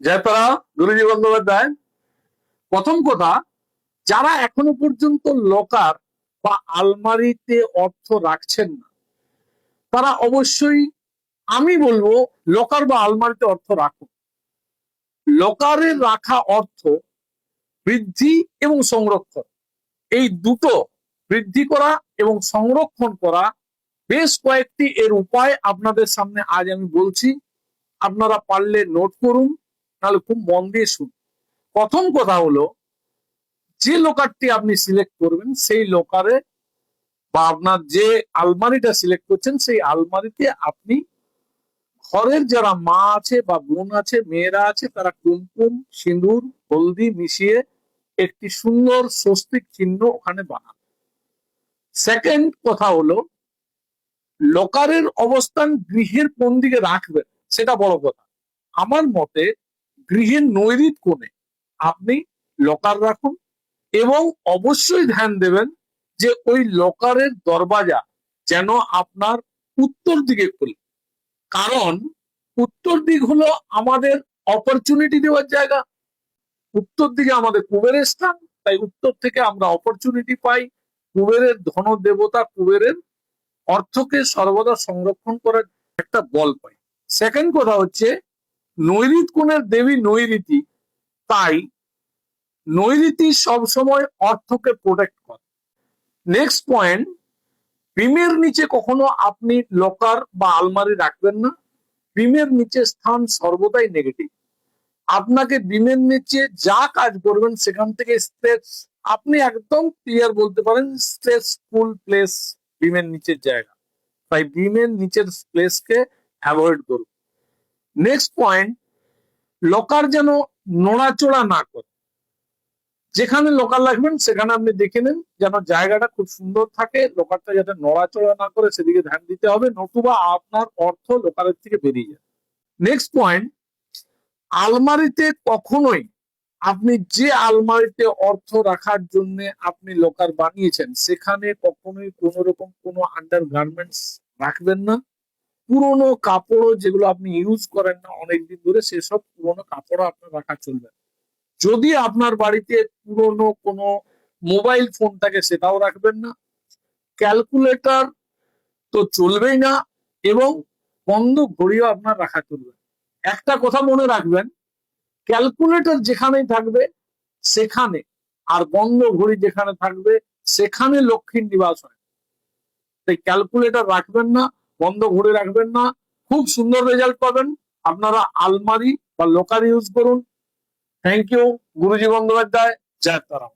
জয়তারা গুরুজি বন্দ্যোপাধ্যায়। প্রথম কথা, যারা এখনো পর্যন্ত লকার বা আলমারিতে অর্থ রাখছেন না, তারা অবশ্যই, আমি বলবো, লকার বা আলমারিতে অর্থ রাখুন। লকারে রাখা অর্থ বৃদ্ধি এবং সংরক্ষণ, এই দুটো, বৃদ্ধি করা এবং সংরক্ষণ করা, বেশ কয়েকটি এর উপায় আপনাদের সামনে আজ আমি বলছি। আপনারা পারলে নোট করুন, নাহলে খুব মন দিয়ে শুনুন। প্রথম কথা হলো, যে লোকারটি আপনি সিলেক্ট করবেন সেই লোকারে বা আপনার যে আলমারিটা সিলেক্ট করছেন সেই আলমারিতে আপনি ঘরের যারা মা আছে বা বোন আছে, মেয়েরা আছে, তারা কুমকুম, সিঁদুর, হলদি মিশিয়ে একটি সুন্দর স্বস্তিক চিহ্ন ওখানে বানান। সেকেন্ড কথা হলো, লকারের অবস্থান গৃহের কোন দিকে রাখবেন সেটা বড় কথা। আমার মতে গৃহের নৈরিত কোণে আপনি লকার রাখুন, এবং অবশ্যই ধ্যান দেবেন যে ওই লকারের দরজা যেন আপনার উত্তর দিকে খোলে। কারণ উত্তর দিক হলো আমাদের অপরচুনিটি দেওয়ার জায়গা। উত্তর দিকে আমাদের কুবেরের স্থান, তাই উত্তর থেকে আমরা অপরচুনিটি পাই। কুবেরের ধন দেবতা কুবেরের অর্থকে সর্বদা সংরক্ষণ করার একটা বল পাই। সেকেন্ড কথা হচ্ছে, নৈরিত কোণের দেবী নৈরিতি, তাই নৈরিতি সবসময় অর্থকে প্রোটেক্ট করে। নেক্সট পয়েন্ট, বিমের নিচে কখনো আপনি লকার বা আলমারি রাখবেন না। বিমের নিচে স্থান সর্বদাই নেগেটিভ। আপনাকে বিমের নিচে যা কাজ করবেন সেখান থেকে স্ট্রেস, আপনি একদম ক্লিয়ার বলতে পারেন, স্ট্রেসফুল প্লেস বিমের নিচের জায়গা। তাই বিমের নিচের প্লেসকে অ্যাভয়েড করুন। নেক্সট পয়েন্ট, লকার যেন নড়াচড়া না করে। যেখানে লোকাল রাখবেন সেখানে আপনি দেখে নেন যেন জায়গাটা খুব সুন্দর থাকে, লোকালটা যাতে নড়াচড়া না করে সেদিকে ধ্যান দিতে হবে, নতুবা আপনার অর্থ লোকালের থেকে বেরিয়ে যাবে। নেক্সট পয়েন্ট, আলমারিতে কখনোই আপনি যে আলমারিতে অর্থ রাখার জন্য আপনি লোকার বানিয়েছেন সেখানে কখনোই কোনো রকম কোনো আন্ডার গার্মেন্টস রাখবেন না। পুরোনো কাপড় যেগুলো আপনি ইউজ করেন না অনেকদিন ধরে, সেসব পুরোনো কাপড় আপনার রাখা চলবে না। যদি আপনার বাড়িতে পুরনো কোনো মোবাইল ফোন থাকে সেটাও রাখবেন না। ক্যালকুলেটর তো চলবেই না, এবং বন্ধ ঘড়িও আপনার রাখা চলবে না। একটা কথা মনে রাখবেন, ক্যালকুলেটর যেখানেই থাকবে সেখানে, আর বন্ধ ঘড়ি যেখানে থাকবে সেখানে লক্ষ্মীর নিবাস হয়। তাই ক্যালকুলেটর রাখবেন না, বন্ধ ঘড়ি রাখবেন না, খুব সুন্দর রেজাল্ট পাবেন। আপনারা আলমারি বা লোকার ইউজ করুন। থ্যাংক ইউ, গুরুজি বন্দ্যোপাধ্যায়। জয় তারা।